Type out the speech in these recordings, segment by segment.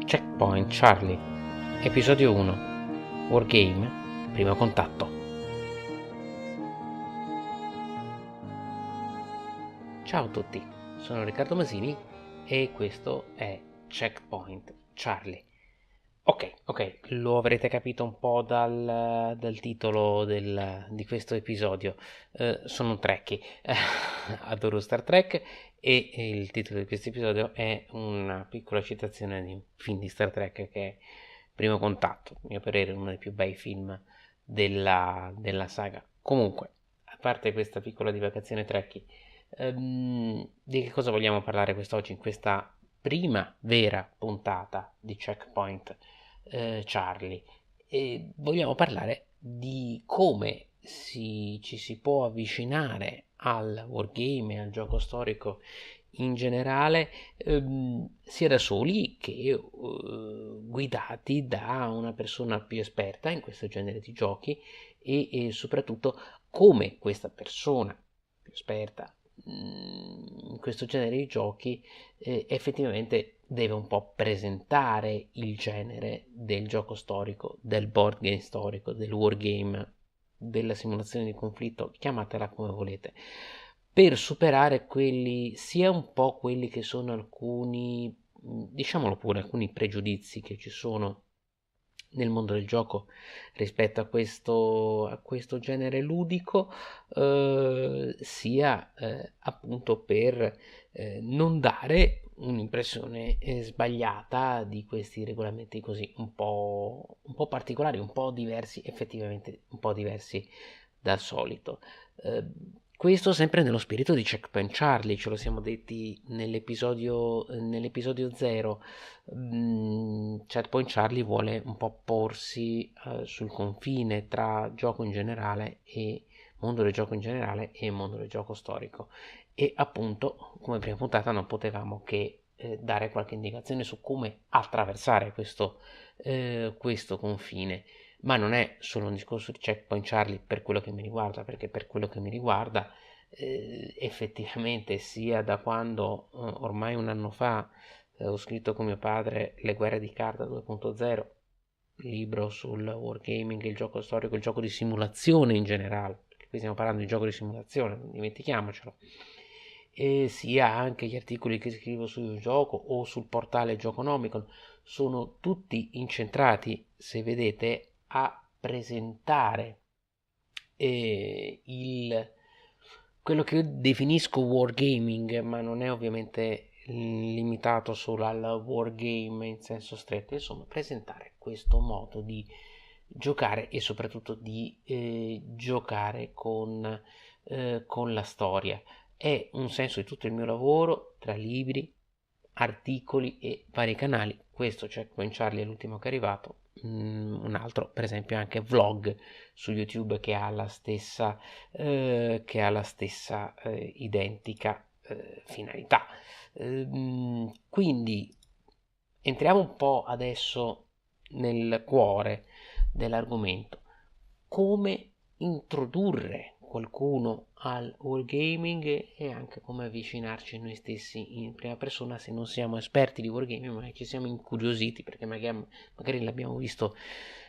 Checkpoint Charlie, episodio 1, Wargame, primo contatto. Ciao a tutti, sono Riccardo Masini e questo è Checkpoint Charlie. Ok, lo avrete capito un po' dal titolo di questo episodio. Sono un trekkie, adoro Star Trek e il titolo di questo episodio è una piccola citazione di un film di Star Trek che è Primo Contatto, a mio parere uno dei più bei film della saga. Comunque, a parte questa piccola divagazione trekkie, di che cosa vogliamo parlare quest'oggi in questa prima vera puntata di Checkpoint Charlie? E vogliamo parlare di come ci si può avvicinare al wargame, al gioco storico in generale, sia da soli che guidati da una persona più esperta in questo genere di giochi e soprattutto come questa persona più esperta in questo genere di giochi effettivamente deve un po' presentare il genere del gioco storico, del board game storico, del wargame, della simulazione di conflitto, chiamatela come volete, per superare sia un po' quelli che sono alcuni, diciamolo pure, alcuni pregiudizi che ci sono nel mondo del gioco rispetto a questo genere ludico, sia appunto per non dare un'impressione sbagliata di questi regolamenti così un po' particolari, un po' diversi, effettivamente un po' diversi dal solito. Questo sempre nello spirito di Checkpoint Charlie, ce lo siamo detti nell'episodio 0. Checkpoint Charlie vuole un po' porsi sul confine tra gioco in generale e mondo del gioco in generale e mondo del gioco storico, e appunto come prima puntata non potevamo che dare qualche indicazione su come attraversare questo confine. Ma non è solo un discorso di Checkpoint Charlie per quello che mi riguarda, perché per quello che mi riguarda effettivamente sia da quando ormai un anno fa ho scritto con mio padre Le guerre di carta 2.0, libro sul wargaming, il gioco storico, il gioco di simulazione in generale, perché qui stiamo parlando di gioco di simulazione, non dimentichiamocelo, e sia anche gli articoli che scrivo sul gioco o sul portale Gioconomicon sono tutti incentrati, se vedete, a presentare quello che io definisco wargaming, ma non è ovviamente limitato solo al wargame in senso stretto, insomma presentare questo modo di giocare e soprattutto di giocare con la storia. È un senso di tutto il mio lavoro, tra libri, articoli e vari canali. Questo Checkpoint Charlie è l'ultimo che è arrivato, un altro per esempio anche vlog su YouTube che ha la stessa identica finalità. Quindi entriamo un po' adesso nel cuore dell'argomento: come introdurre qualcuno al wargaming e anche come avvicinarci noi stessi in prima persona se non siamo esperti di wargaming ma ci siamo incuriositi perché magari l'abbiamo visto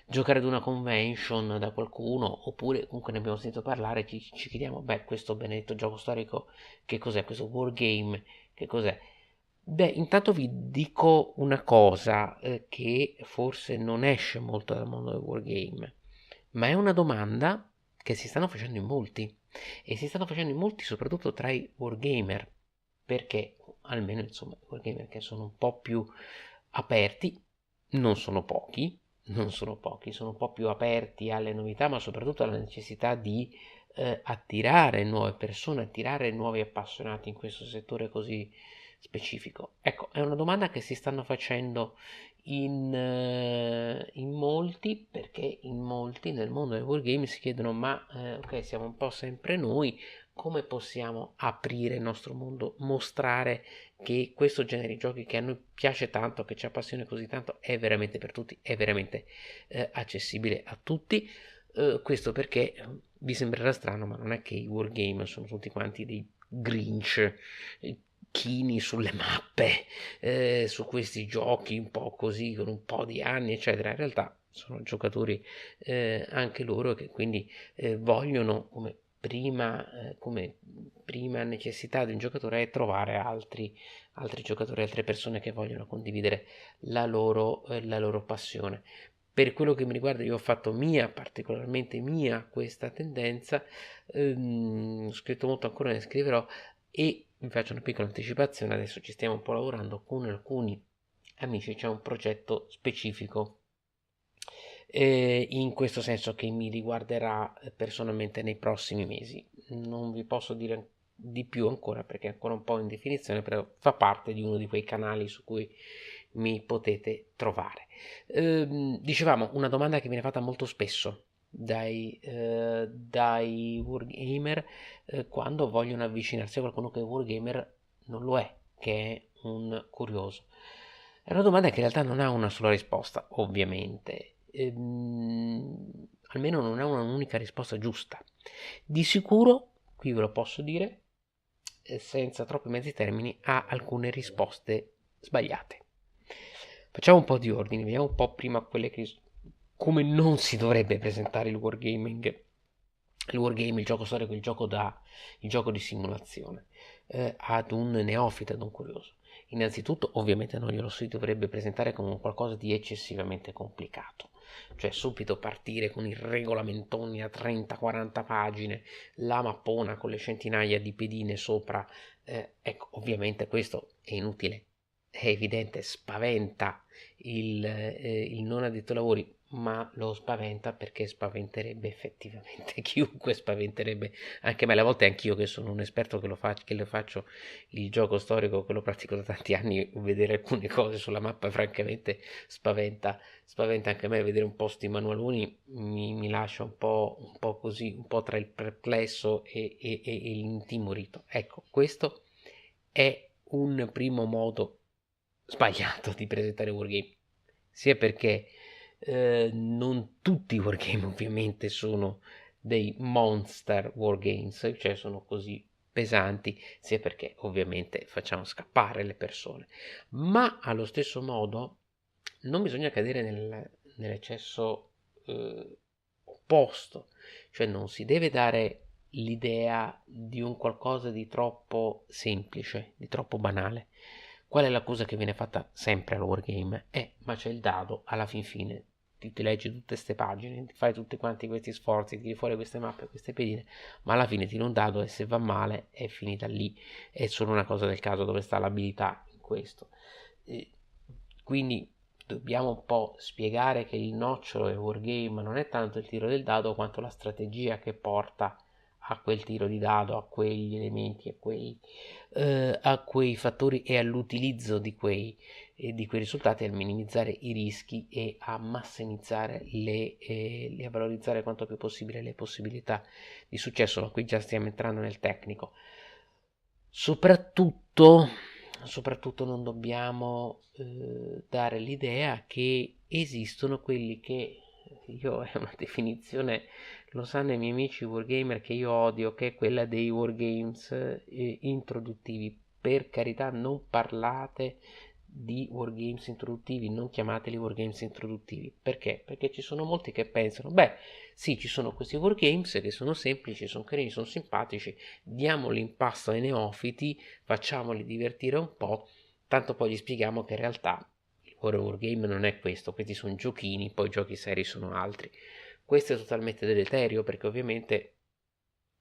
giocare ad una convention da qualcuno, oppure comunque ne abbiamo sentito parlare e ci chiediamo, beh, questo benedetto gioco storico che cos'è, questo wargame che cos'è. Beh, intanto vi dico una cosa che forse non esce molto dal mondo del wargame, ma è una domanda che si stanno facendo in molti, e si stanno facendo in molti soprattutto tra i wargamer, perché almeno insomma i wargamer che sono un po' più aperti, non sono pochi, sono un po' più aperti alle novità, ma soprattutto alla necessità di attirare nuove persone, attirare nuovi appassionati in questo settore così specifico. Ecco, è una domanda che si stanno facendo in molti, perché in molti nel mondo del wargame si chiedono: ma ok, siamo un po' sempre noi, come possiamo aprire il nostro mondo, mostrare che questo genere di giochi che a noi piace tanto, che ci appassiona così tanto, è veramente per tutti, è veramente accessibile a tutti. Questo perché vi sembrerà strano, ma non è che i wargame sono tutti quanti dei Grinch, chini sulle mappe, su questi giochi un po' così, con un po' di anni, eccetera. In realtà sono giocatori anche loro che quindi vogliono come prima necessità di un giocatore è trovare altri giocatori, altre persone che vogliono condividere la loro passione. Per quello che mi riguarda, io ho fatto particolarmente mia questa tendenza, ho scritto molto, ancora ne scriverò, e vi faccio una piccola anticipazione, adesso ci stiamo un po' lavorando con alcuni amici, c'è un progetto specifico in questo senso che mi riguarderà personalmente nei prossimi mesi. Non vi posso dire di più ancora perché è ancora un po' in definizione, però fa parte di uno di quei canali su cui mi potete trovare. Dicevamo, una domanda che viene fatta molto spesso dai wargamer quando vogliono avvicinarsi a qualcuno che è wargamer non lo è, che è un curioso. È una domanda che in realtà non ha una sola risposta, ovviamente. Almeno non ha un'unica risposta giusta. Di sicuro, qui ve lo posso dire, senza troppi mezzi termini, ha alcune risposte sbagliate. Facciamo un po' di ordine, vediamo un po' prima come non si dovrebbe presentare il wargaming. Il wargame, il gioco storico, il gioco di simulazione ad un neofita, ad un curioso. Innanzitutto, ovviamente non glielo si dovrebbe presentare come qualcosa di eccessivamente complicato, cioè subito partire con i regolamentoni a 30-40 pagine, la mappona con le centinaia di pedine sopra, ecco, ovviamente questo è inutile, è evidente, spaventa il non addetto ai lavori, ma lo spaventa perché spaventerebbe effettivamente chiunque, spaventerebbe anche me. A volte anch'io che sono un esperto che lo faccio il gioco storico, che lo pratico da tanti anni, vedere alcune cose sulla mappa francamente spaventa anche me. Vedere un po' sti manualoni mi lascia un po' così, un po' tra il perplesso e l'intimorito. Ecco, questo è un primo modo sbagliato di presentare wargame, sia perché non tutti i wargame ovviamente sono dei monster wargames, cioè sono così pesanti, sia perché ovviamente facciamo scappare le persone, ma allo stesso modo non bisogna cadere nell'eccesso opposto, cioè non si deve dare l'idea di un qualcosa di troppo semplice, di troppo banale. Qual è l'accusa che viene fatta sempre al wargame? Ma c'è il dado, alla fin fine ti leggi tutte queste pagine, ti fai tutti quanti questi sforzi, tiri fuori queste mappe, queste pedine, ma alla fine tiri un dado e se va male è finita lì. È solo una cosa del caso dove sta l'abilità in questo. Quindi dobbiamo un po' spiegare che il nocciolo del wargame non è tanto il tiro del dado quanto la strategia che porta a quel tiro di dado, a quegli elementi, a quei fattori e all'utilizzo di quei risultati, a minimizzare i rischi e a massimizzare a valorizzare quanto più possibile le possibilità di successo. Ma qui già stiamo entrando nel tecnico. Soprattutto non dobbiamo dare l'idea che esistono quelli che io è una definizione, lo sanno i miei amici wargamer che io odio, che è quella dei wargames introduttivi. Per carità, non parlate di wargames introduttivi, non chiamateli wargames introduttivi. Perché? Perché ci sono molti che pensano, beh, sì, ci sono questi wargames che sono semplici, sono carini, sono simpatici, diamoli in pasto ai neofiti, facciamoli divertire un po', tanto poi gli spieghiamo che in realtà il wargame non è questo, questi sono giochini, poi giochi seri sono altri. Questo è totalmente deleterio perché ovviamente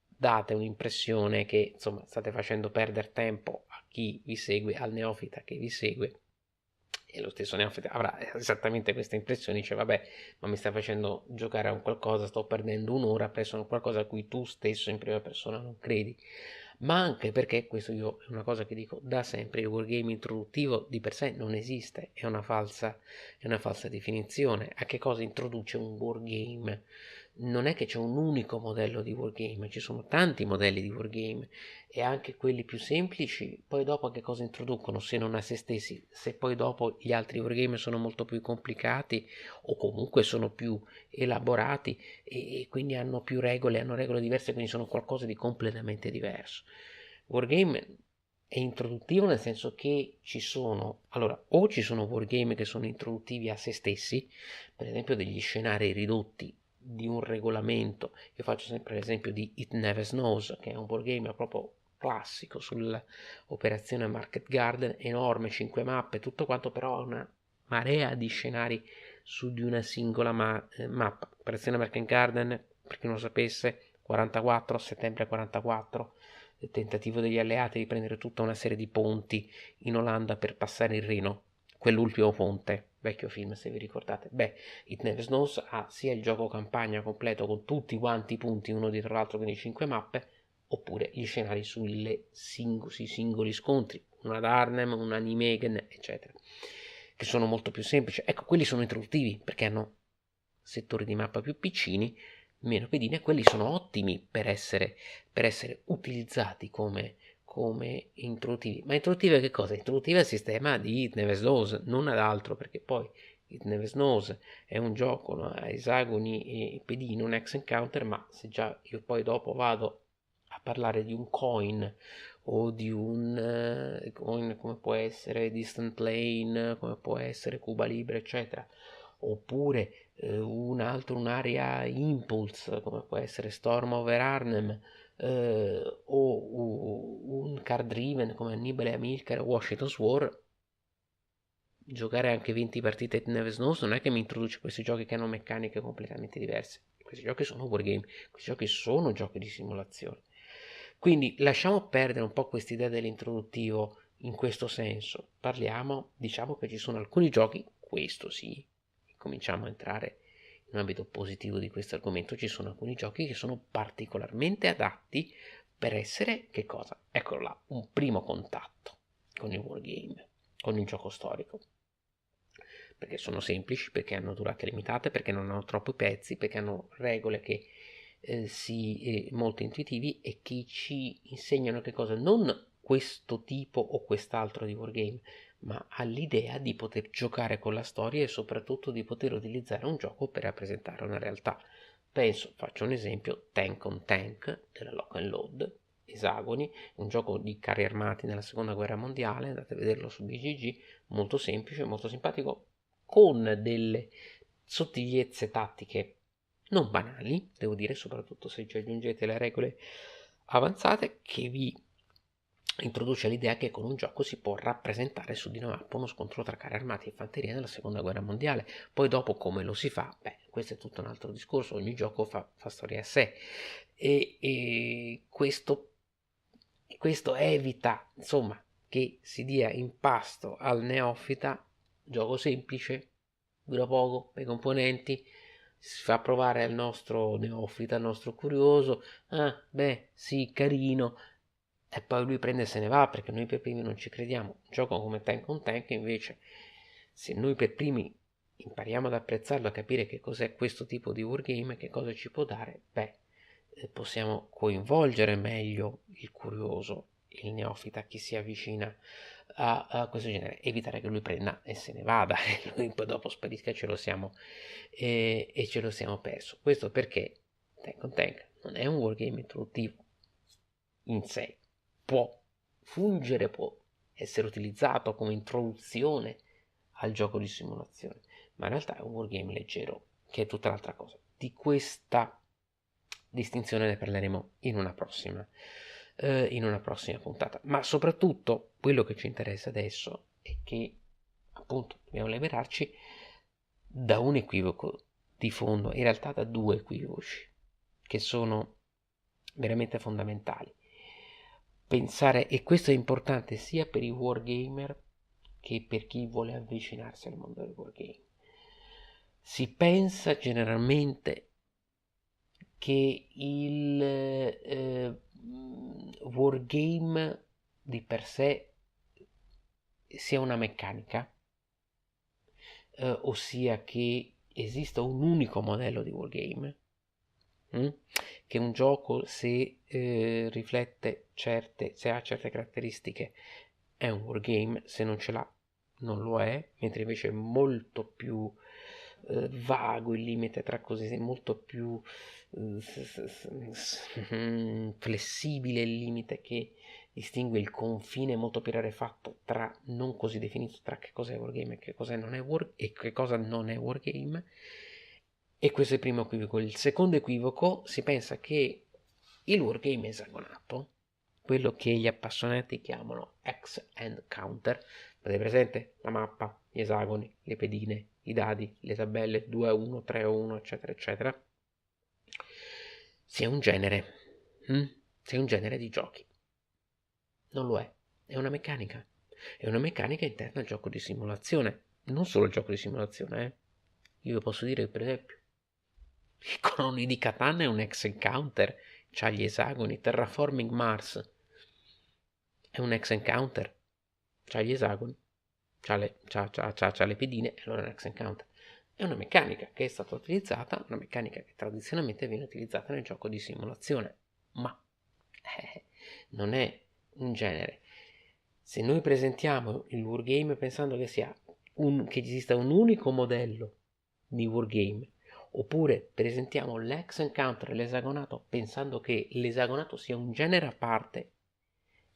date un'impressione che insomma state facendo perdere tempo a chi vi segue, al neofita che vi segue, e lo stesso neofita avrà esattamente questa impressione, dice vabbè, ma mi stai facendo giocare a un qualcosa, sto perdendo un'ora presso un qualcosa a cui tu stesso in prima persona non credi. Ma anche perché, questo io è una cosa che dico da sempre, il wargame introduttivo di per sé non esiste, è una falsa definizione. A che cosa introduce un wargame? non è che c'è un unico modello di wargame, ci sono tanti modelli di wargame e anche quelli più semplici, poi dopo che cosa introducono se non a se stessi, se poi dopo gli altri wargame sono molto più complicati o comunque sono più elaborati e quindi hanno più regole, hanno regole diverse, quindi sono qualcosa di completamente diverso. Wargame è introduttivo nel senso che ci sono, allora, o ci sono wargame che sono introduttivi a se stessi, per esempio degli scenari ridotti di un regolamento. Io faccio sempre l'esempio di It Never Snows, che è un wargame proprio classico sull'operazione Market Garden, enorme, 5 mappe, tutto quanto, però ha una marea di scenari su di una singola mappa. Operazione Market Garden, per chi non lo sapesse, 44, settembre 44, il tentativo degli alleati di prendere tutta una serie di ponti in Olanda per passare il Reno, quell'ultimo ponte, vecchio film se vi ricordate. Beh, It Never Snows ha sia il gioco campagna completo con tutti quanti i punti uno dietro l'altro, quindi 5 mappe, oppure gli scenari sui singoli scontri, una ad Arnhem, una a Nijmegen, eccetera, che sono molto più semplici. Ecco, quelli sono introduttivi perché hanno settori di mappa più piccini, meno pedine, quelli sono ottimi per essere utilizzati come introduttivi. Ma introduttivi a che cosa? Introduttivi al sistema di It Never Snows, non ad altro, perché poi It Never Snows è un gioco, no, a esagoni e pedine, un X Encounter, ma se già io poi dopo vado a parlare di un coin o di un coin come può essere Distant Lane, come può essere Cuba Libre, eccetera, oppure un'area Impulse come può essere Storm over Arnhem, o un card driven come Annibale Amilcar o Washington's War, giocare anche 20 partite di Never Snows non è che mi introduce questi giochi che hanno meccaniche completamente diverse. Questi giochi sono wargame, questi giochi sono giochi di simulazione. Quindi lasciamo perdere un po' quest'idea dell'introduttivo in questo senso. Parliamo, diciamo che ci sono alcuni giochi, questo sì, cominciamo a entrare in un ambito positivo di questo argomento, ci sono alcuni giochi che sono particolarmente adatti per essere, che cosa? Eccolo là, un primo contatto con il wargame, con il gioco storico. Perché sono semplici, perché hanno durate limitate, perché non hanno troppi pezzi, perché hanno regole che molto intuitivi e che ci insegnano che cosa? Non questo tipo o quest'altro di wargame, ma all'idea di poter giocare con la storia e soprattutto di poter utilizzare un gioco per rappresentare una realtà. Penso, faccio un esempio, Tank on Tank della Lock and Load, Esagoni, un gioco di carri armati nella seconda guerra mondiale, andate a vederlo su BGG, molto semplice, molto simpatico, con delle sottigliezze tattiche non banali, devo dire, soprattutto se ci aggiungete le regole avanzate, che vi introduce l'idea che con un gioco si può rappresentare su di una mappa uno scontro tra carri armati e fanteria nella seconda guerra mondiale. Poi dopo come lo si fa? Beh, questo è tutto un altro discorso, ogni gioco fa storia a sé e questo evita, insomma, che si dia in pasto al neofita, gioco semplice, dura poco, per i componenti, si fa provare al nostro neofita, al nostro curioso, ah, beh, sì, carino, e poi lui prende e se ne va perché noi per primi non ci crediamo. Un gioco come Tank on Tank invece, se noi per primi impariamo ad apprezzarlo, a capire che cos'è questo tipo di wargame e che cosa ci può dare, beh, possiamo coinvolgere meglio il curioso, il neofita, chi si avvicina a questo genere, evitare che lui prenda e se ne vada e noi poi dopo sparisca e ce lo siamo perso. Questo perché Tank on Tank non è un wargame introduttivo in sé, può fungere, può essere utilizzato come introduzione al gioco di simulazione, ma in realtà è un wargame leggero, che è tutta l'altra cosa. Di questa distinzione ne parleremo in una prossima puntata. Ma soprattutto quello che ci interessa adesso è che appunto dobbiamo liberarci da un equivoco di fondo, in realtà da due equivoci che sono veramente fondamentali. Pensare, e questo è importante sia per i wargamer che per chi vuole avvicinarsi al mondo del wargame. Si pensa generalmente che il wargame di per sé sia una meccanica, ossia che esista un unico modello di wargame che un gioco se riflette se ha certe caratteristiche è un wargame, se non ce l'ha non lo è, mentre invece è molto più vago il limite tra cose, è molto più flessibile il limite che distingue il confine molto più rarefatto tra non così definito tra che cosa è wargame e che cosa non è wargame. E questo è il primo equivoco. Il secondo equivoco, si pensa che il wargame esagonato, quello che gli appassionati chiamano X and Counter, avete presente? La mappa, gli esagoni, le pedine, i dadi, le tabelle 2 a 1, 3 a 1, eccetera, eccetera, sia un genere. Sia un genere di giochi. Non lo è una meccanica. È una meccanica interna al gioco di simulazione. Non solo il gioco di simulazione, Io vi posso dire che, per esempio, il Coloni di Catan è un ex encounter, c'ha gli esagoni. Terraforming Mars è un ex encounter, c'ha gli esagoni, c'ha le pedine, e allora è un ex encounter. È una meccanica che è stata utilizzata, una meccanica che tradizionalmente viene utilizzata nel gioco di simulazione, ma non è un genere. Se noi presentiamo il wargame pensando che che esista un unico modello di wargame, oppure presentiamo l'ex encounter e l'esagonato pensando che l'esagonato sia un genere a parte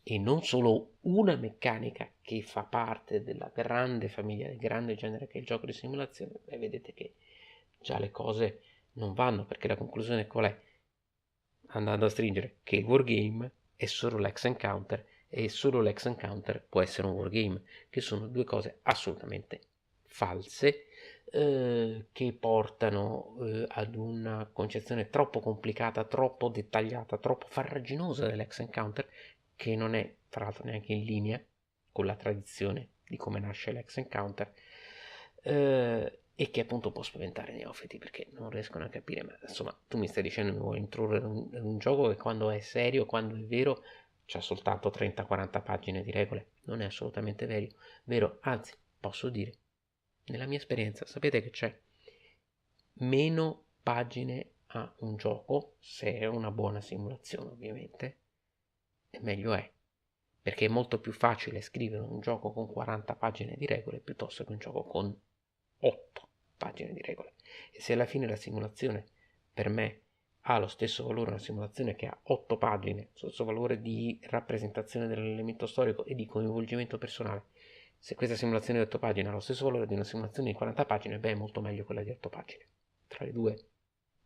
e non solo una meccanica che fa parte della grande famiglia, del grande genere che è il gioco di simulazione, vedete che già le cose non vanno, perché la conclusione qual è? Andando a stringere che il wargame è solo l'ex encounter e solo l'ex encounter può essere un wargame, che sono due cose assolutamente false, che portano ad una concezione troppo complicata, troppo dettagliata, troppo farraginosa dell'ex encounter, che non è tra l'altro neanche in linea con la tradizione di come nasce l'ex encounter, e che appunto può spaventare i neofiti perché non riescono a capire. Ma insomma, tu mi stai dicendo che mi vuoi introdurre un gioco che quando è serio, quando è vero, c'ha soltanto 30-40 pagine di regole. Non è assolutamente vero, anzi, posso dire, nella mia esperienza, sapete che c'è meno pagine a un gioco, se è una buona simulazione ovviamente, e meglio è, perché è molto più facile scrivere un gioco con 40 pagine di regole piuttosto che un gioco con 8 pagine di regole. E se alla fine la simulazione per me ha lo stesso valore, una simulazione che ha 8 pagine, lo stesso valore di rappresentazione dell'elemento storico e di coinvolgimento personale, se questa simulazione di 8 pagine ha lo stesso valore di una simulazione di 40 pagine, beh, è molto meglio quella di 8 pagine. Tra le due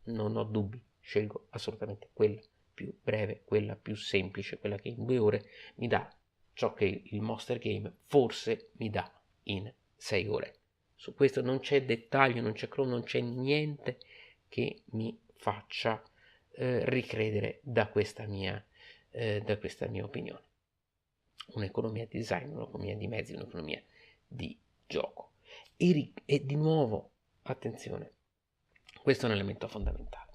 non ho dubbi, scelgo assolutamente quella più breve, quella più semplice, quella che in 2 ore mi dà ciò che il Monster Game forse mi dà in 6 ore. Su questo non c'è dettaglio, non c'è crono, non c'è niente che mi faccia ricredere da questa mia opinione. Un'economia di design, un'economia di mezzi, un'economia di gioco. E di nuovo, attenzione, questo è un elemento fondamentale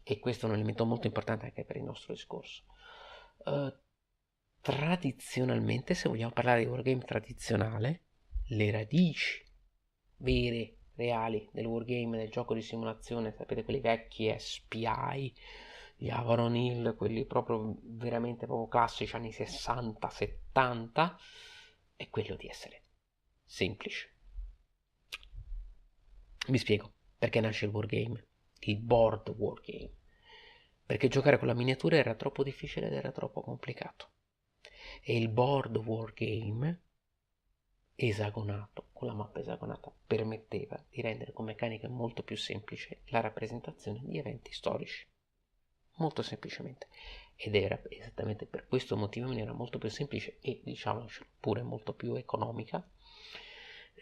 e questo è un elemento molto importante anche per il nostro discorso. Tradizionalmente, se vogliamo parlare di wargame tradizionale, le radici vere, reali del wargame, del gioco di simulazione, sapete, quelli vecchi SPI, gli Avalon Hill, quelli proprio veramente proprio classici anni 60-70, è quello di essere semplice. Mi spiego perché nasce il wargame, il board wargame. Perché giocare con la miniatura era troppo difficile ed era troppo complicato. E il board wargame esagonato, con la mappa esagonata, permetteva di rendere con meccaniche molto più semplici la rappresentazione di eventi storici. Molto semplicemente. Ed era esattamente per questo motivo in maniera molto più semplice e, diciamo pure molto più economica,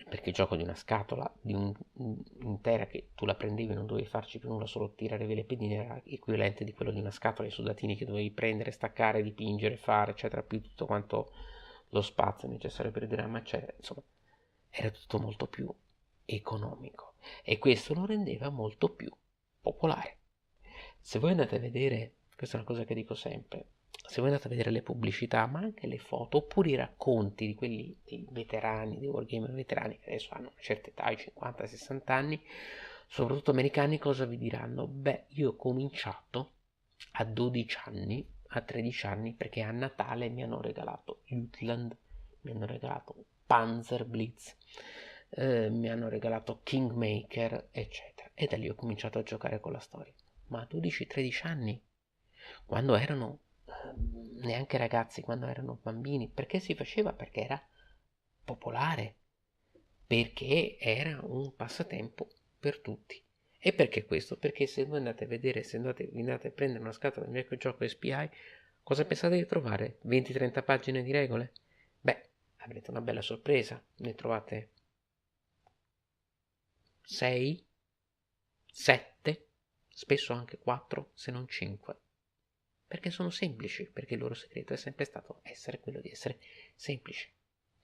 perché il gioco di una scatola intera che tu la prendevi e non dovevi farci più nulla, solo tirare via le pedine, era equivalente di quello di una scatola di soldatini che dovevi prendere, staccare, dipingere, fare, eccetera, più tutto quanto lo spazio necessario per il dramma, eccetera. Insomma, era tutto molto più economico e questo lo rendeva molto più popolare. Se voi andate a vedere, questa è una cosa che dico sempre, se voi andate a vedere le pubblicità, ma anche le foto, oppure i racconti di quelli dei veterani, dei wargamer veterani, che adesso hanno una certa età, i 50-60 anni, soprattutto americani, cosa vi diranno? Beh, io ho cominciato a 12 anni, a 13 anni, perché a Natale mi hanno regalato Jutland, mi hanno regalato Panzer Blitz, mi hanno regalato Kingmaker, eccetera. E da lì ho cominciato a giocare con la storia. Ma a 12-13 anni, quando erano neanche ragazzi, quando erano bambini, perché si faceva? Perché era popolare, perché era un passatempo per tutti. E perché questo? Perché se voi andate a vedere, se andate a prendere una scatola del mio gioco SPI, cosa pensate di trovare? 20-30 pagine di regole? Beh, avrete una bella sorpresa, ne trovate 6, 7, spesso anche 4, se non 5. Perché sono semplici, perché il loro segreto è sempre stato essere quello di essere semplici.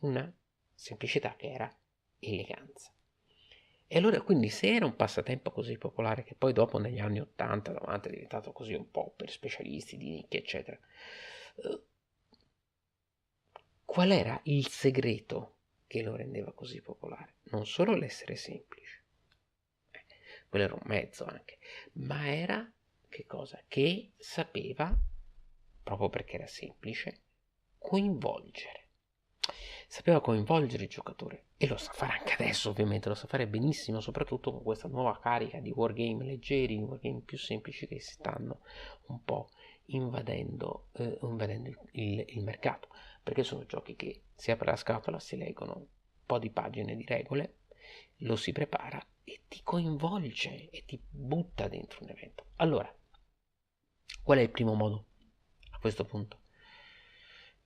Una semplicità che era eleganza. E allora quindi se era un passatempo così popolare che poi dopo negli anni 80-90 è diventato così un po' per specialisti di nicchia eccetera, qual era il segreto che lo rendeva così popolare? Non solo l'essere semplice, quello era un mezzo anche, ma era che cosa? Che sapeva, proprio perché era semplice, coinvolgere. Sapeva coinvolgere il giocatore e lo sa fare anche adesso, ovviamente, lo sa fare benissimo, soprattutto con questa nuova carica di wargame leggeri, wargame più semplici che si stanno un po' invadendo il mercato, perché sono giochi che si apre la scatola, si leggono un po' di pagine di regole, lo si prepara e ti coinvolge e ti butta dentro un evento. Allora, qual è il primo modo a questo punto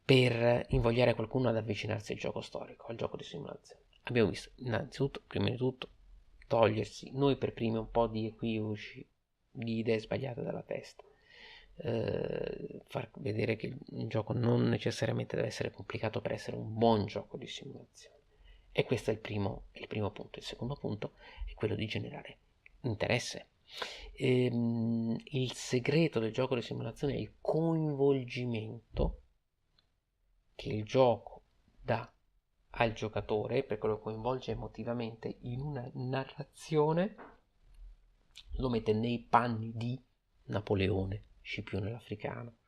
per invogliare qualcuno ad avvicinarsi al gioco storico, al gioco di simulazione? Abbiamo visto innanzitutto, prima di tutto, togliersi noi per primi un po' di equivoci, di idee sbagliate dalla testa. Far vedere che il gioco non necessariamente deve essere complicato per essere un buon gioco di simulazione. E questo è il primo punto. Il secondo punto è quello di generare interesse. Il segreto del gioco di simulazione è il coinvolgimento che il gioco dà al giocatore, perché lo coinvolge emotivamente in una narrazione, lo mette nei panni di Napoleone, Scipione l'Africano,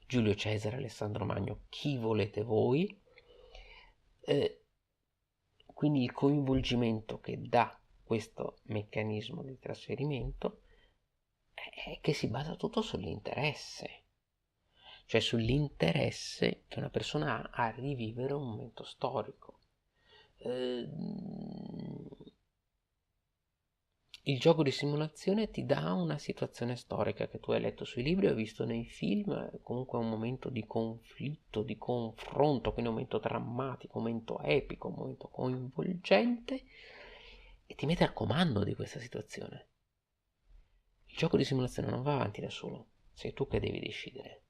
Giulio Cesare, Alessandro Magno, chi volete voi. Quindi il coinvolgimento che dà questo meccanismo di trasferimento è che si basa tutto sull'interesse, cioè sull'interesse che una persona ha a rivivere un momento storico. Il gioco di simulazione ti dà una situazione storica che tu hai letto sui libri, hai visto nei film, comunque è un momento di conflitto, di confronto, quindi un momento drammatico, un momento epico, un momento coinvolgente e ti mette al comando di questa situazione. Il gioco di simulazione non va avanti da solo, sei tu che devi decidere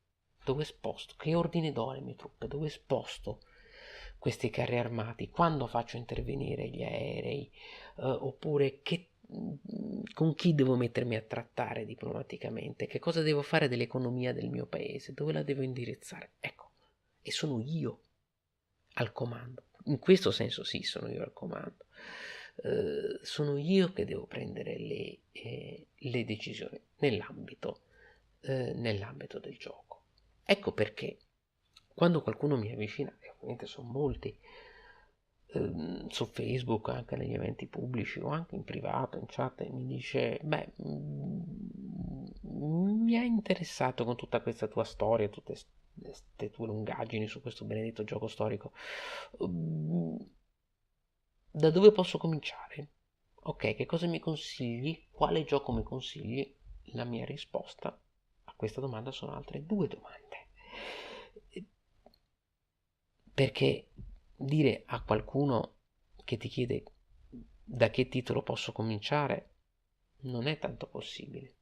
dove sposto, che ordine do alle mie truppe, dove sposto questi carri armati, quando faccio intervenire gli aerei, oppure con chi devo mettermi a trattare diplomaticamente, che cosa devo fare dell'economia del mio paese, dove la devo indirizzare. Ecco, e sono io al comando. In questo senso sì, sono io al comando. Sono io che devo prendere le decisioni nell'ambito del gioco. Ecco perché quando qualcuno mi avvicina, e ovviamente sono molti, su Facebook, anche negli eventi pubblici o anche in privato, in chat, e mi dice, beh, mi ha interessato con tutta questa tua storia, tutte queste tue lungaggini su questo benedetto gioco storico, da dove posso cominciare? Ok, che cosa mi consigli? Quale gioco mi consigli? La mia risposta a questa domanda sono altre due domande. Perché dire a qualcuno che ti chiede da che titolo posso cominciare non è tanto possibile.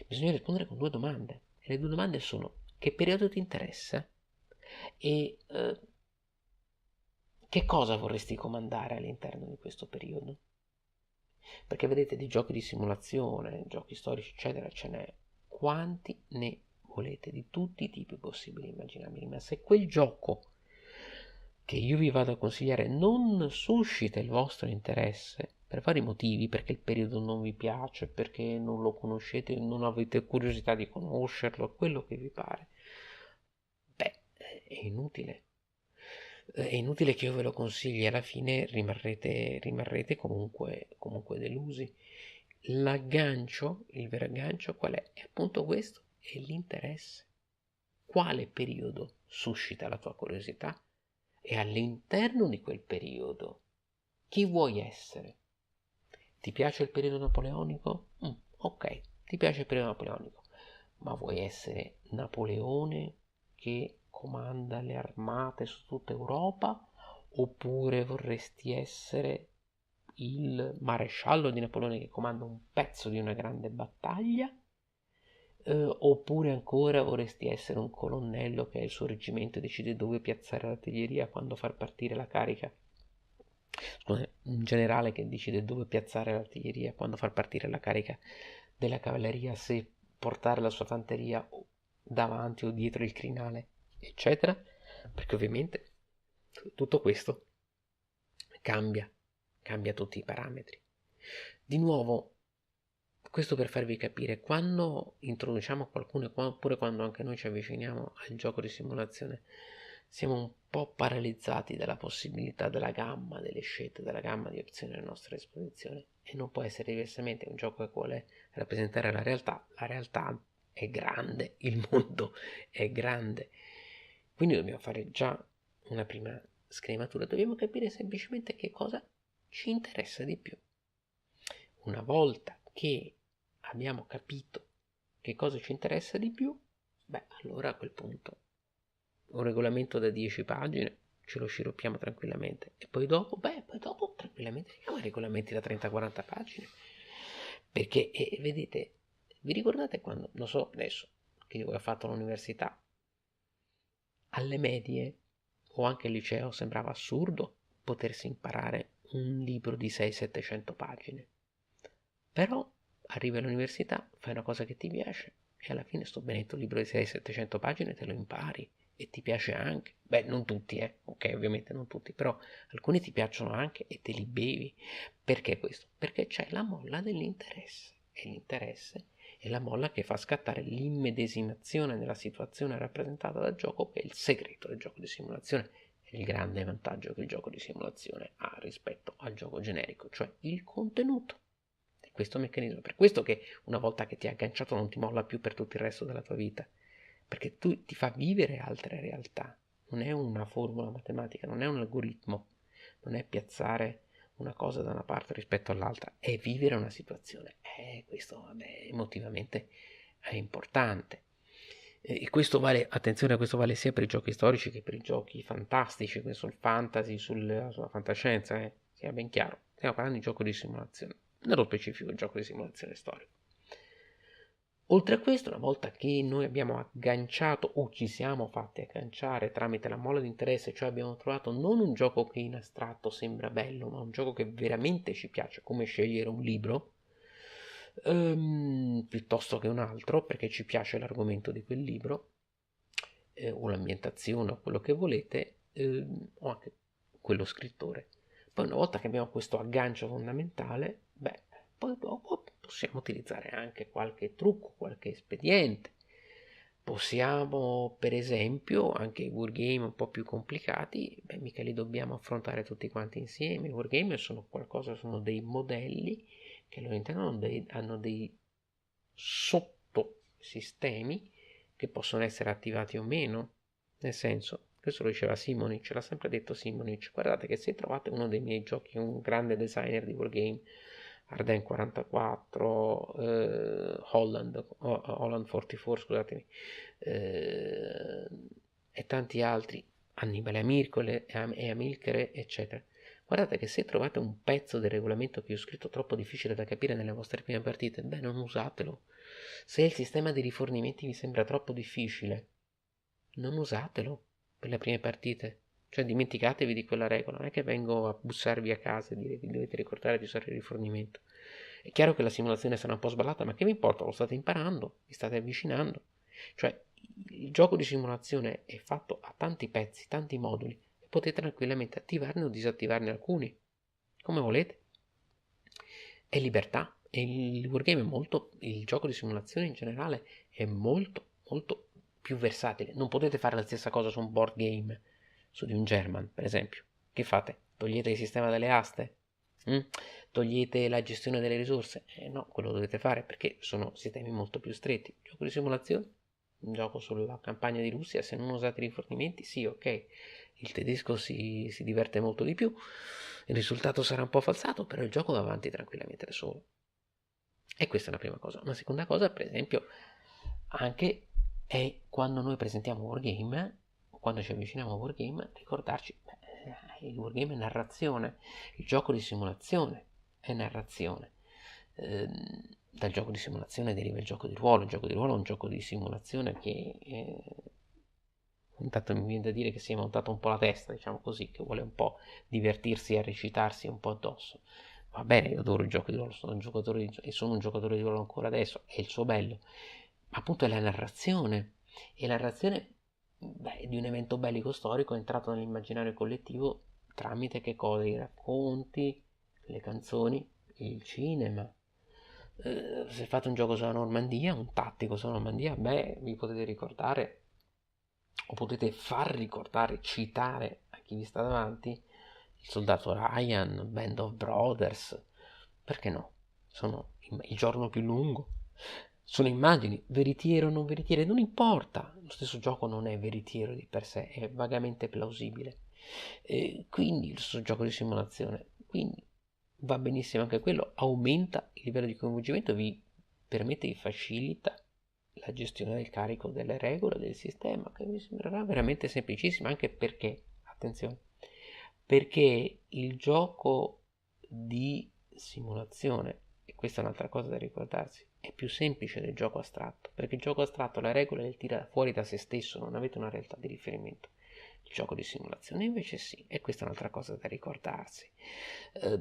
Bisogna rispondere con due domande. E le due domande sono: che periodo ti interessa? E che cosa vorresti comandare all'interno di questo periodo? Perché vedete, di giochi di simulazione, giochi storici, eccetera, ce n'è. Quanti ne volete? Di tutti i tipi possibili e immaginabili. Ma se quel gioco che io vi vado a consigliare non suscita il vostro interesse, per vari motivi, perché il periodo non vi piace, perché non lo conoscete, non avete curiosità di conoscerlo, quello che vi pare, beh, è inutile. È inutile che io ve lo consigli, alla fine rimarrete comunque delusi. L'aggancio, il vero aggancio qual è? È appunto questo, è l'interesse. Quale periodo suscita la tua curiosità? E all'interno di quel periodo, chi vuoi essere? Ti piace il periodo napoleonico? Ok, ti piace il periodo napoleonico, ma vuoi essere Napoleone che comanda le armate su tutta Europa? Oppure vorresti essere il maresciallo di Napoleone che comanda un pezzo di una grande battaglia? Oppure ancora vorresti essere un colonnello che ha il suo reggimento e decide dove piazzare l'artiglieria quando far partire la carica? Scusa, un generale che decide dove piazzare l'artiglieria quando far partire la carica della cavalleria, se portare la sua fanteria davanti o dietro il crinale, eccetera, perché ovviamente tutto questo cambia tutti i parametri. Di nuovo, questo per farvi capire, quando introduciamo qualcuno, oppure quando anche noi ci avviciniamo al gioco di simulazione, siamo un po' paralizzati dalla possibilità della gamma delle scelte, della gamma di opzioni a nostra disposizione, e non può essere diversamente un gioco che vuole rappresentare la realtà è grande, il mondo è grande, quindi dobbiamo fare già una prima scrematura, dobbiamo capire semplicemente che cosa ci interessa di più. Una volta che abbiamo capito che cosa ci interessa di più, beh, allora a quel punto un regolamento da 10 pagine ce lo sciroppiamo tranquillamente. E poi dopo, tranquillamente vediamo i regolamenti da 30-40 pagine. Perché, vedete, vi ricordate quando, non so adesso, che io ho fatto l'università, alle medie o anche al liceo sembrava assurdo potersi imparare un libro di 600-700 pagine. Però arrivi all'università, fai una cosa che ti piace e alla fine sto benedetto libro di 600-700 pagine te lo impari e ti piace anche. Beh, non tutti, ok, ovviamente non tutti, però alcuni ti piacciono anche e te li bevi. Perché questo? Perché c'è la molla dell'interesse e l'interesse è la molla che fa scattare l'immedesimazione nella situazione rappresentata dal gioco, che è il segreto del gioco di simulazione e il grande vantaggio che il gioco di simulazione ha rispetto al gioco generico, cioè il contenuto. Questo meccanismo, per questo che una volta che ti ha agganciato non ti molla più per tutto il resto della tua vita, perché tu ti fa vivere altre realtà, non è una formula matematica, non è un algoritmo, non è piazzare una cosa da una parte rispetto all'altra, è vivere una situazione. Questo, vabbè, emotivamente è importante. E questo vale, attenzione, questo vale sia per i giochi storici che per i giochi fantastici, sul fantasy, sulla fantascienza, sia ben chiaro. Stiamo parlando di gioco di simulazione, nello specifico il gioco di simulazione storico. Oltre a questo, una volta che noi abbiamo agganciato o ci siamo fatti agganciare tramite la molla di interesse, cioè abbiamo trovato non un gioco che in astratto sembra bello, ma un gioco che veramente ci piace, come scegliere un libro, piuttosto che un altro, perché ci piace l'argomento di quel libro, o l'ambientazione o quello che volete, o anche quello scrittore. Poi una volta che abbiamo questo aggancio fondamentale, beh, poi dopo possiamo utilizzare anche qualche trucco, qualche espediente. Possiamo, per esempio, anche i wargame un po' più complicati, beh, mica li dobbiamo affrontare tutti quanti insieme. I wargame sono qualcosa, sono dei modelli che all'interno hanno dei sottosistemi che possono essere attivati o meno. Nel senso, questo lo diceva Simonic, l'ha sempre detto Simonic, guardate che se trovate uno dei miei giochi, un grande designer di wargame, Arden 44, Holland 44, scusatemi, e tanti altri, Annibale Amircole e Amilcare, eccetera. Guardate che se trovate un pezzo del regolamento che ho scritto troppo difficile da capire nelle vostre prime partite, beh, non usatelo. Se il sistema di rifornimenti vi sembra troppo difficile, non usatelo per le prime partite. Cioè dimenticatevi di quella regola, non è che vengo a bussarvi a casa e dire vi dovete ricordare di usare il rifornimento. È chiaro che la simulazione sarà un po' sballata, ma che vi importa? Lo state imparando, vi state avvicinando. Cioè il gioco di simulazione è fatto a tanti pezzi, tanti moduli, e potete tranquillamente attivarne o disattivarne alcuni, come volete. è libertà. E il wargame è molto, il gioco di simulazione in generale è molto, molto più versatile. Non potete fare la stessa cosa su un board game, su di un German, per esempio. Che fate? Togliete il sistema delle aste? Mm? Togliete la gestione delle risorse? No, quello dovete fare perché sono sistemi molto più stretti. Gioco di simulazione, un gioco sulla campagna di Russia, se non usate rifornimenti, sì, ok, il tedesco si diverte molto di più, il risultato sarà un po' falsato, però il gioco va avanti tranquillamente da solo. E questa è una prima cosa. Una seconda cosa, per esempio, anche è quando noi presentiamo Wargame, quando ci avviciniamo a Wargame, ricordarci, il Wargame è narrazione, il gioco di simulazione è narrazione. Dal gioco di simulazione deriva il gioco di ruolo è un gioco di simulazione che intanto mi viene da dire che si è montato un po' la testa, diciamo così, che vuole un po' divertirsi e recitarsi un po' addosso. Va bene, io adoro il gioco di ruolo, sono un giocatore e sono un giocatore di ruolo ancora adesso, è il suo bello, ma appunto è la narrazione, e la narrazione di un evento bellico storico è entrato nell'immaginario collettivo tramite che cosa? I racconti, le canzoni, il cinema. Se fate un gioco sulla Normandia, un tattico sulla Normandia, vi potete ricordare o potete far ricordare, citare a chi vi sta davanti il soldato Ryan, Band of Brothers, perché no? Sono il giorno più lungo, sono immagini, veritiero o non veritiere, non importa, lo stesso gioco non è veritiero di per sé, è vagamente plausibile, quindi il suo gioco di simulazione, quindi va benissimo anche quello, aumenta il livello di coinvolgimento, vi permette e facilita la gestione del carico delle regole del sistema, che mi sembrerà veramente semplicissima, anche perché, attenzione, perché il gioco di simulazione, e questa è un'altra cosa da ricordarsi, è più semplice del gioco astratto, perché il gioco astratto la regola le tira fuori da se stesso, non avete una realtà di riferimento. Il gioco di simulazione invece sì, e questa è un'altra cosa da ricordarsi. Eh,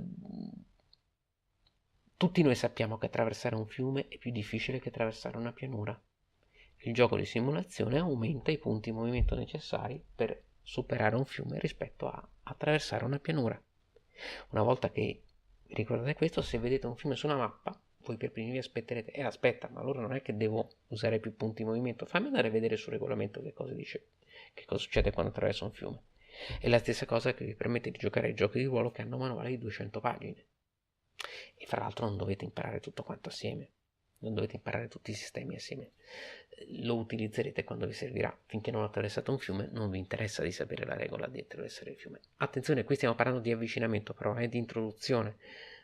Tutti noi sappiamo che attraversare un fiume è più difficile che attraversare una pianura. Il gioco di simulazione aumenta i punti di movimento necessari per superare un fiume rispetto a attraversare una pianura. Una volta che ricordate questo, se vedete un fiume su una mappa, voi per primi vi aspetterete, aspetta, ma allora non è che devo usare più punti di movimento, fammi andare a vedere sul regolamento che cosa dice, che cosa succede quando attraverso un fiume. È la stessa cosa che vi permette di giocare ai giochi di ruolo che hanno manuali di 200 pagine. E fra l'altro non dovete imparare tutto quanto assieme, non dovete imparare tutti i sistemi assieme, lo utilizzerete quando vi servirà. Finché non attraversate un fiume non vi interessa di sapere la regola di attraversare il fiume. Attenzione, qui stiamo parlando di avvicinamento, però è di introduzione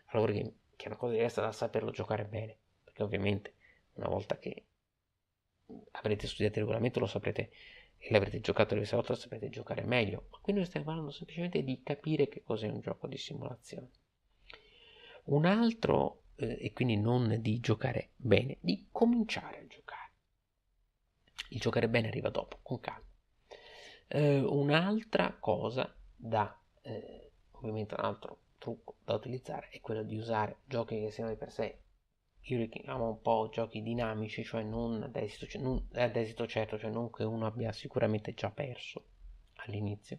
al wargame, che è una cosa diversa dal saperlo giocare bene, perché ovviamente una volta che avrete studiato il regolamento lo saprete e l'avrete giocato diverse volte lo saprete giocare meglio, ma qui noi stiamo parlando semplicemente di capire che cos'è un gioco di simulazione. Un altro, e quindi non di giocare bene, di cominciare a giocare. Il giocare bene arriva dopo, con calma. Un'altra cosa ovviamente un altro trucco da utilizzare è quello di usare giochi che siano di per sé, io li chiamo un po' giochi dinamici, cioè non ad esito certo, cioè non che uno abbia sicuramente già perso all'inizio,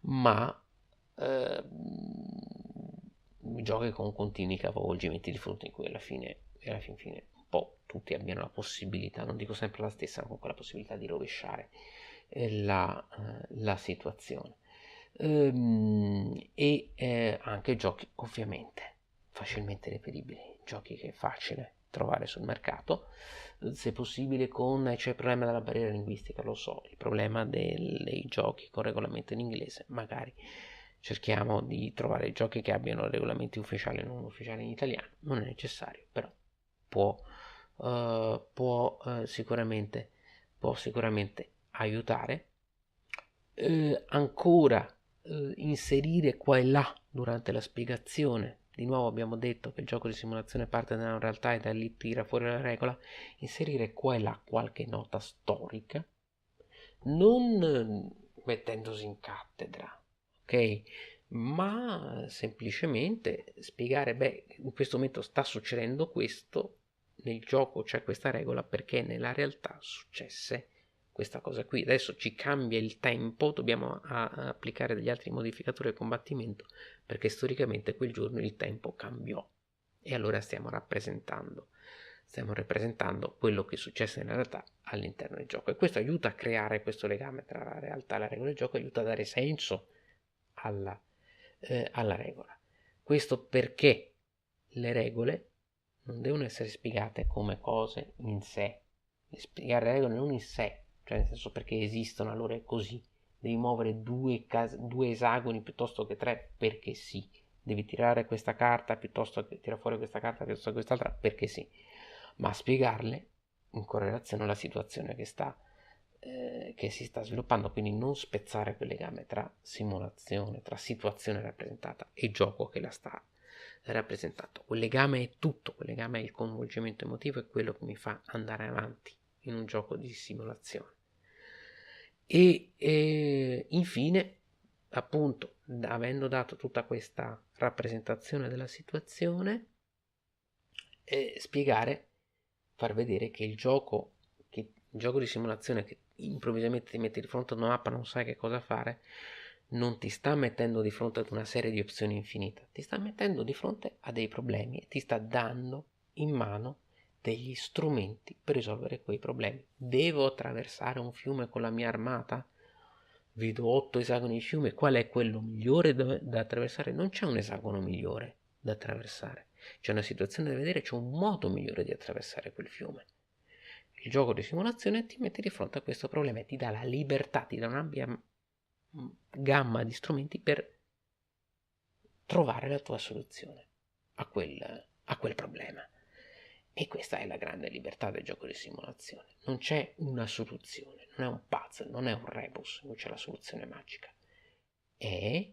ma eh, giochi con continui capovolgimenti di fronte in cui alla fine un po' tutti abbiano la possibilità, non dico sempre la stessa, ma comunque la possibilità di rovesciare la situazione. Anche giochi ovviamente facilmente reperibili, giochi che è facile trovare sul mercato, se possibile c'è il problema della barriera linguistica, lo so, il problema dei giochi con regolamento in inglese, magari cerchiamo di trovare giochi che abbiano regolamenti ufficiali e non ufficiali in italiano, non è necessario, però sicuramente aiutare. Ancora inserire qua e là durante la spiegazione. Di nuovo abbiamo detto che il gioco di simulazione parte da una realtà e da lì tira fuori la regola. Inserire qua e là qualche nota storica, non mettendosi in cattedra, ok? Ma semplicemente spiegare, in questo momento sta succedendo questo, nel gioco c'è questa regola perché nella realtà successe questa cosa qui. Adesso ci cambia il tempo, dobbiamo applicare degli altri modificatori al combattimento perché storicamente quel giorno il tempo cambiò e allora stiamo rappresentando quello che è successo nella realtà all'interno del gioco, e questo aiuta a creare questo legame tra la realtà e la regola del gioco, aiuta a dare senso alla regola. Questo perché le regole non devono essere spiegate come cose in sé. Spiegare le regole non in sé, cioè nel senso perché esistono, allora è così. Devi muovere due esagoni piuttosto che tre perché sì. Devi tirare questa carta piuttosto che tirare fuori questa carta piuttosto che quest'altra perché sì. Ma spiegarle in correlazione alla situazione che si sta sviluppando, quindi non spezzare quel legame tra simulazione, tra situazione rappresentata e gioco che la sta rappresentando. Quel legame è tutto, quel legame è il coinvolgimento emotivo, è quello che mi fa andare avanti in un gioco di simulazione. E infine, appunto, avendo dato tutta questa rappresentazione della situazione, spiegare, far vedere che il gioco di simulazione che improvvisamente ti mette di fronte a una mappa, non sai che cosa fare, non ti sta mettendo di fronte ad una serie di opzioni infinite, ti sta mettendo di fronte a dei problemi e ti sta dando in mano degli strumenti per risolvere quei problemi. Devo attraversare un fiume con la mia armata? Vedo 8 esagoni di fiume, qual è quello migliore da attraversare? Non c'è un esagono migliore da attraversare, c'è una situazione da vedere, c'è un modo migliore di attraversare quel fiume. Il gioco di simulazione ti mette di fronte a questo problema e ti dà la libertà, ti dà un'ampia gamma di strumenti per trovare la tua soluzione a quel problema. E questa è la grande libertà del gioco di simulazione. Non c'è una soluzione, non è un puzzle, non è un rebus, non c'è la soluzione magica. È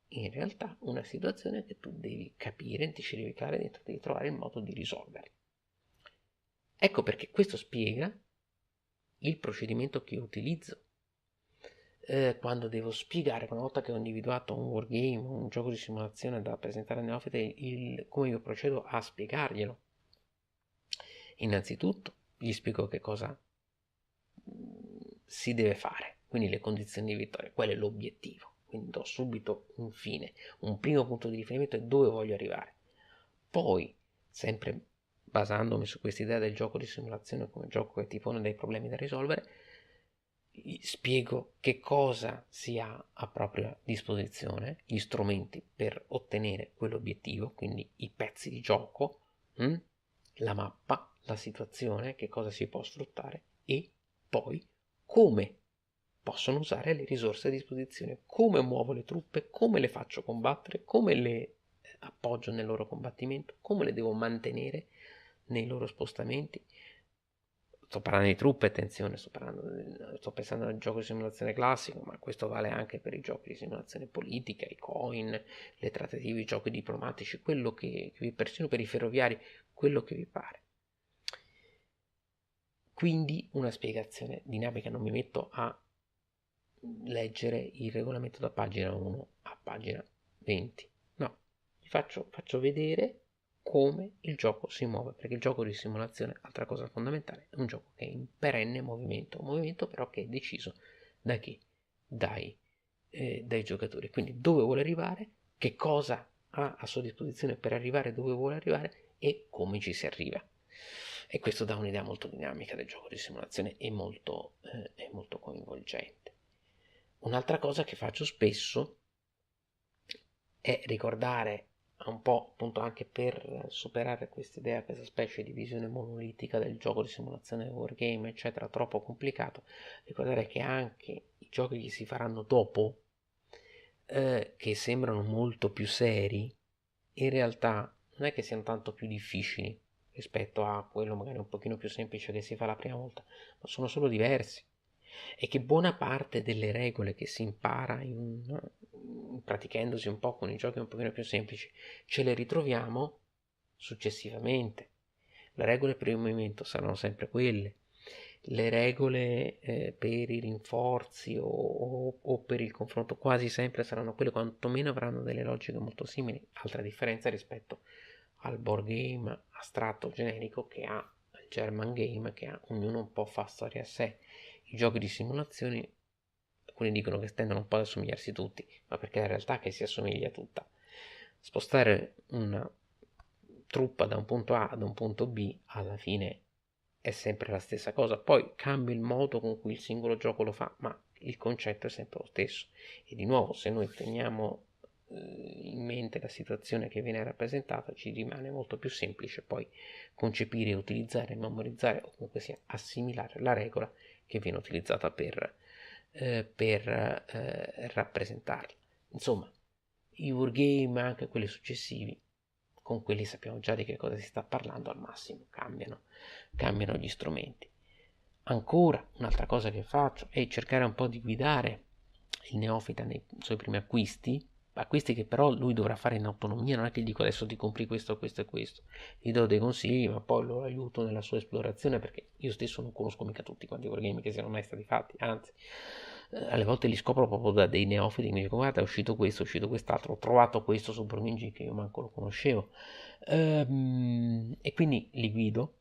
in realtà una situazione che tu devi capire, ti ci devi calare dentro, devi trovare il modo di risolverla. Ecco perché questo spiega il procedimento che io utilizzo quando devo spiegare, una volta che ho individuato un wargame, un gioco di simulazione da presentare al neofite, come io procedo a spiegarglielo. Innanzitutto gli spiego che cosa si deve fare, quindi le condizioni di vittoria, qual è l'obiettivo. Quindi do subito un fine, un primo punto di riferimento è dove voglio arrivare. Poi, sempre basandomi su questa idea del gioco di simulazione come gioco che ti pone dei problemi da risolvere, spiego che cosa si ha a propria disposizione, gli strumenti per ottenere quell'obiettivo, quindi i pezzi di gioco, la mappa, la situazione, che cosa si può sfruttare e poi come possono usare le risorse a disposizione, come muovo le truppe, come le faccio combattere, come le appoggio nel loro combattimento, come le devo mantenere nei loro spostamenti. Sto parlando di truppe, attenzione, sto pensando al gioco di simulazione classico, ma questo vale anche per i giochi di simulazione politica, i coin, le trattative, i giochi diplomatici, quello che persino per i ferroviari, quello che vi pare. Quindi una spiegazione dinamica, non mi metto a leggere il regolamento da pagina 1 a pagina 20, no, vi faccio vedere come il gioco si muove, perché il gioco di simulazione, altra cosa fondamentale, è un gioco che è in perenne movimento, un movimento però che è deciso da chi? Dai giocatori, quindi dove vuole arrivare, che cosa ha a sua disposizione per arrivare dove vuole arrivare e come ci si arriva. E questo dà un'idea molto dinamica del gioco di simulazione e molto coinvolgente. Un'altra cosa che faccio spesso è ricordare un po', appunto, anche per superare questa idea, questa specie di visione monolitica del gioco di simulazione wargame, eccetera, troppo complicato, ricordare che anche i giochi che si faranno dopo, che sembrano molto più seri, in realtà non è che siano tanto più difficili rispetto a quello magari un pochino più semplice che si fa la prima volta, ma sono solo diversi. E che buona parte delle regole che si impara praticandosi un po' con i giochi un pochino più semplici ce le ritroviamo successivamente. Le regole per il movimento saranno sempre quelle, le regole per i rinforzi o per il confronto quasi sempre saranno quelle, quantomeno avranno delle logiche molto simili, altra differenza rispetto al board game astratto generico che ha il German game, che ha ognuno un po' fa storia a sé. I giochi di simulazione, alcuni dicono che tendono un po' ad assomigliarsi tutti, ma perché la realtà è che si assomiglia tutta. Spostare una truppa da un punto A ad un punto B, alla fine è sempre la stessa cosa. Poi cambia il modo con cui il singolo gioco lo fa, ma il concetto è sempre lo stesso. E di nuovo, se noi teniamo in mente la situazione che viene rappresentata, ci rimane molto più semplice poi concepire, utilizzare, memorizzare o comunque sia assimilare la regola che viene utilizzata per rappresentarla. Insomma, i wargame, anche quelli successivi, con quelli sappiamo già di che cosa si sta parlando, al massimo cambiano gli strumenti. Ancora un'altra cosa che faccio è cercare un po' di guidare il neofita nei suoi primi acquisti che però lui dovrà fare in autonomia, non è che gli dico adesso ti compri questo, questo e questo, gli do dei consigli ma poi lo aiuto nella sua esplorazione, perché io stesso non conosco mica tutti quanti i wargame che siano mai stati fatti, anzi alle volte li scopro proprio da dei neofiti che mi dicono guarda è uscito questo, è uscito quest'altro, ho trovato questo su BoardGameGeek che io manco lo conoscevo, e quindi li guido,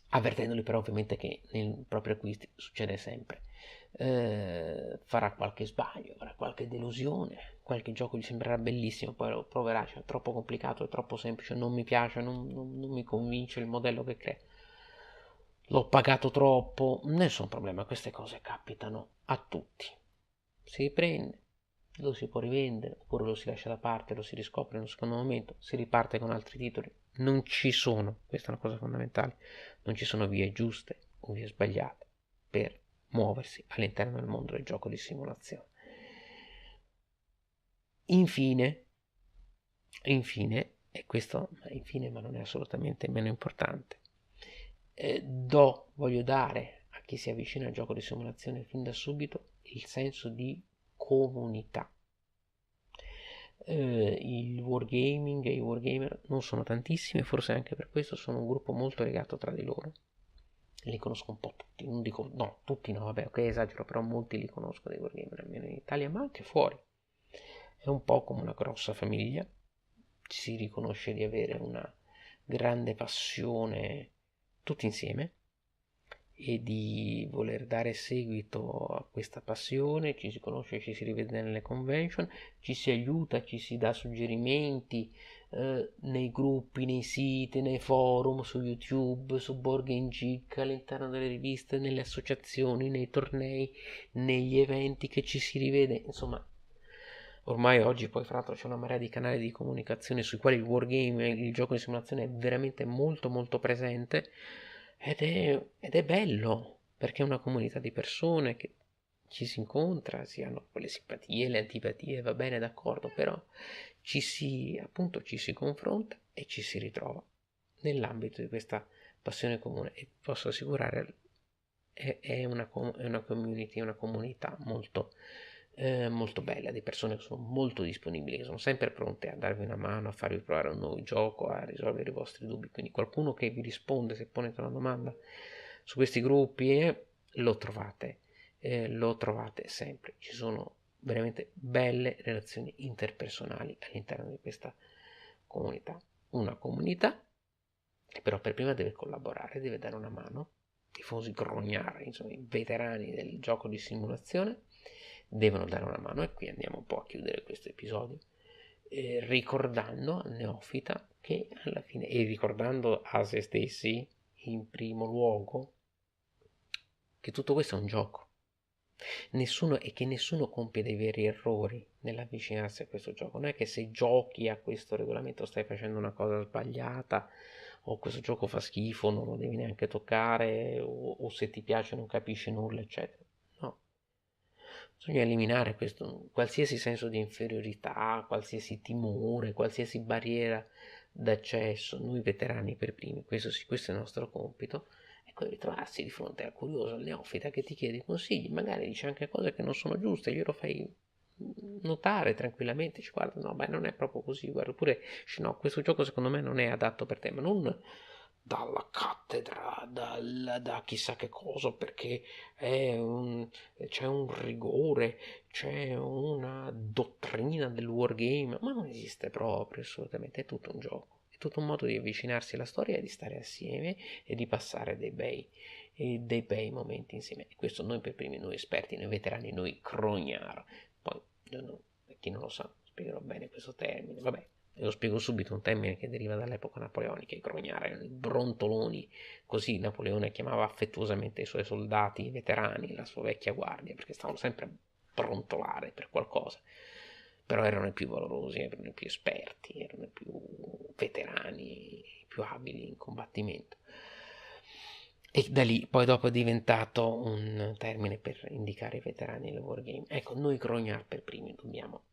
avvertendoli però ovviamente che nei propri acquisti succede sempre. Farà qualche sbaglio, farà qualche delusione, qualche gioco gli sembrerà bellissimo, poi lo proverà, cioè è troppo complicato, è troppo semplice, non mi piace, non mi convince il modello che crea. L'ho pagato troppo, nessun problema, queste cose capitano a tutti. Si riprende, lo si può rivendere, oppure lo si lascia da parte, lo si riscopre in un secondo momento, si riparte con altri titoli. Non ci sono, questa è una cosa fondamentale, non ci sono vie giuste o vie sbagliate per muoversi all'interno del mondo del gioco di simulazione. Infine, e questo infine ma non è assolutamente meno importante, voglio dare a chi si avvicina al gioco di simulazione fin da subito il senso di comunità. Il wargaming e i wargamer non sono tantissimi, forse anche per questo sono un gruppo molto legato tra di loro. Li conosco un po' tutti, non dico no, tutti no, vabbè, ok, esagero, però molti li conosco dei wargamer, almeno in Italia, ma anche fuori. È un po' come una grossa famiglia, ci si riconosce di avere una grande passione tutti insieme e di voler dare seguito a questa passione, ci si conosce, ci si rivede nelle convention, ci si aiuta, ci si dà suggerimenti nei gruppi, nei siti, nei forum, su YouTube, su BoardGameGeek, all'interno delle riviste, nelle associazioni, nei tornei, negli eventi che ci si rivede, insomma. Ormai oggi poi fra l'altro c'è una marea di canali di comunicazione sui quali il wargame, il gioco di simulazione è veramente molto molto presente ed è bello perché è una comunità di persone che ci si incontra, si hanno le simpatie, le antipatie, va bene, d'accordo, però appunto ci si confronta e ci si ritrova nell'ambito di questa passione comune e posso assicurare è una community, una comunità molto bella, di persone che sono molto disponibili, che sono sempre pronte a darvi una mano, a farvi provare un nuovo gioco, a risolvere i vostri dubbi. Quindi qualcuno che vi risponde se ponete una domanda su questi gruppi lo trovate sempre. Ci sono veramente belle relazioni interpersonali all'interno di questa comunità. Una comunità che però per prima deve collaborare, deve dare una mano, tifosi grognari, insomma i veterani del gioco di simulazione devono dare una mano e qui andiamo un po' a chiudere questo episodio ricordando al neofita che alla fine e ricordando a se stessi in primo luogo che tutto questo è un gioco e che nessuno compie dei veri errori nell'avvicinarsi a questo gioco. Non è che se giochi a questo regolamento stai facendo una cosa sbagliata o questo gioco fa schifo, non lo devi neanche toccare o se ti piace non capisci nulla, eccetera. No. Bisogna eliminare qualsiasi senso di inferiorità, qualsiasi timore, qualsiasi barriera d'accesso. Noi veterani per primi, questo è il nostro compito, quello di trovarsi di fronte al curioso, al neofita che ti chiede consigli, magari dice anche cose che non sono giuste, glielo fai notare tranquillamente, dici guarda no, beh non è proprio così, guarda, oppure dici no, questo gioco secondo me non è adatto per te, ma non dalla cattedra, da chissà che cosa, perché c'è un rigore, c'è una dottrina del wargame, ma non esiste proprio assolutamente, è tutto un gioco. Tutto un modo di avvicinarsi alla storia e di stare assieme e di passare dei bei momenti insieme. E questo noi per primi, noi esperti, noi veterani, noi crognaro. Poi, per chi non lo sa, spiegherò bene questo termine. Vabbè, e lo spiego subito, un termine che deriva dall'epoca napoleonica. I grognari erano i brontoloni, così Napoleone chiamava affettuosamente i suoi soldati, i veterani, la sua vecchia guardia, perché stavano sempre a brontolare per qualcosa. Però erano i più valorosi, erano i più esperti, erano i più veterani, i più abili in combattimento. E da lì poi dopo è diventato un termine per indicare i veterani del wargame. Ecco, noi grognard per primi dobbiamo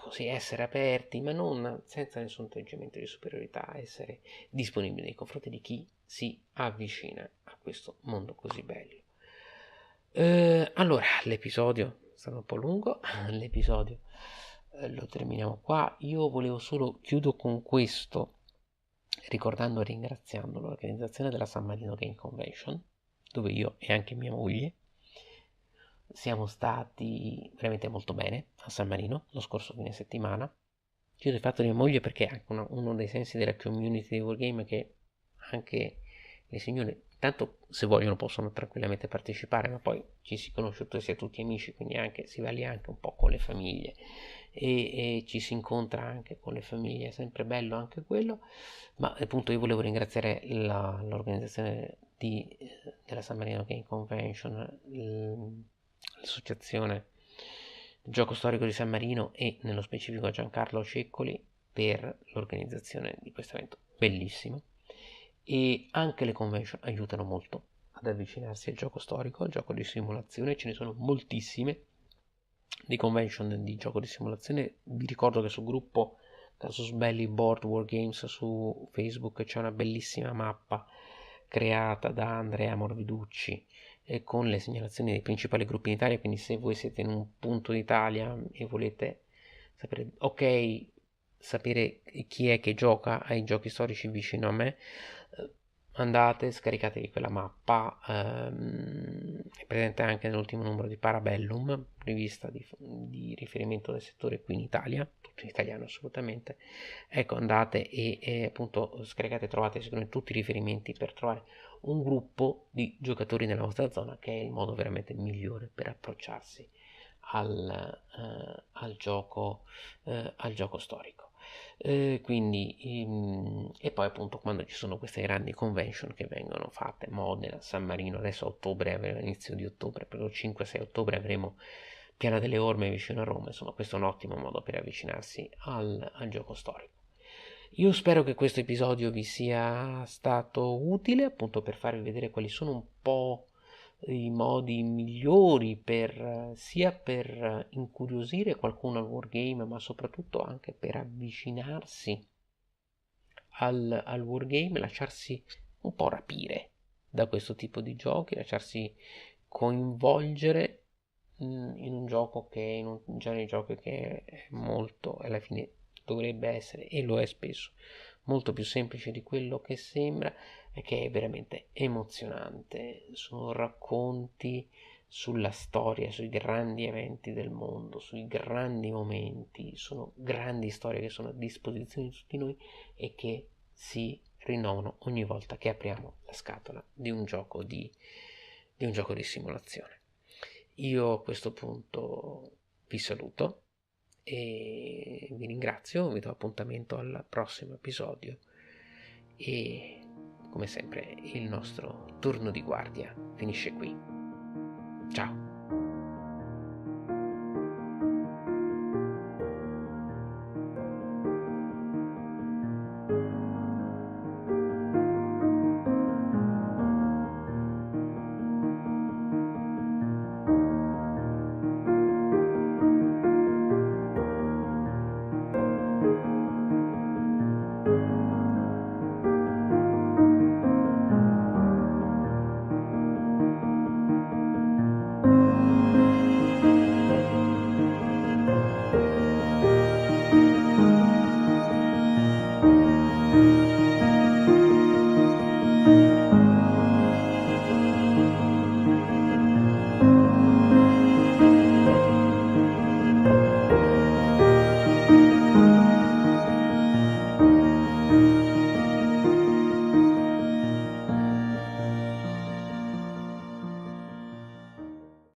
così essere aperti, ma non senza nessun atteggiamento di superiorità, essere disponibili nei confronti di chi si avvicina a questo mondo così bello. Allora, l'episodio è stato un po' lungo, l'episodio lo terminiamo qua. Io volevo solo chiudo con questo, ricordando e ringraziando l'organizzazione della San Marino Game Convention, dove io e anche mia moglie siamo stati veramente molto bene a San Marino lo scorso fine settimana. Chiudo il fatto di mia moglie perché è anche uno dei sensi della community di Wargame, che anche le signore, tanto se vogliono possono tranquillamente partecipare, ma poi ci si conosce si è tutti amici, quindi anche si va lì anche un po' con le famiglie e ci si incontra anche con le famiglie, è sempre bello anche quello. Ma appunto io volevo ringraziare l'organizzazione della San Marino Game Convention, l'associazione del gioco storico di San Marino e nello specifico Giancarlo Ceccoli per l'organizzazione di questo evento bellissimo. E anche le convention aiutano molto ad avvicinarsi al gioco storico, al gioco di simulazione. Ce ne sono moltissime di convention di gioco di simulazione. Vi ricordo che sul gruppo Casus Belli Board War Games su Facebook c'è una bellissima mappa creata da Andrea Morviducci con le segnalazioni dei principali gruppi in Italia, quindi se voi siete in un punto d'Italia e volete sapere chi è che gioca ai giochi storici vicino a me, andate, scaricatevi quella mappa, è presente anche nell'ultimo numero di Parabellum, rivista di riferimento del settore qui in Italia, tutto in italiano assolutamente. Ecco, andate e appunto scaricate, trovate secondo me tutti i riferimenti per trovare un gruppo di giocatori nella vostra zona, che è il modo veramente migliore per approcciarsi al gioco storico. E poi appunto quando ci sono queste grandi convention che vengono fatte, Modena, San Marino, adesso a ottobre, all'inizio di ottobre, per il 5-6 ottobre avremo Piana delle Orme vicino a Roma, insomma questo è un ottimo modo per avvicinarsi al gioco storico. Io spero che questo episodio vi sia stato utile, appunto per farvi vedere quali sono un po' i modi migliori sia per incuriosire qualcuno al wargame, ma soprattutto anche per avvicinarsi al wargame, lasciarsi un po' rapire da questo tipo di giochi, lasciarsi coinvolgere in un gioco in un genere di gioco che è molto, alla fine dovrebbe essere, e lo è spesso, molto più semplice di quello che sembra, e che è veramente emozionante. Sono racconti sulla storia, sui grandi eventi del mondo, sui grandi momenti, sono grandi storie che sono a disposizione di tutti noi e che si rinnovano ogni volta che apriamo la scatola di un gioco di simulazione. Io a questo punto vi saluto e vi ringrazio, vi do appuntamento al prossimo episodio e come sempre il nostro turno di guardia finisce qui. Ciao!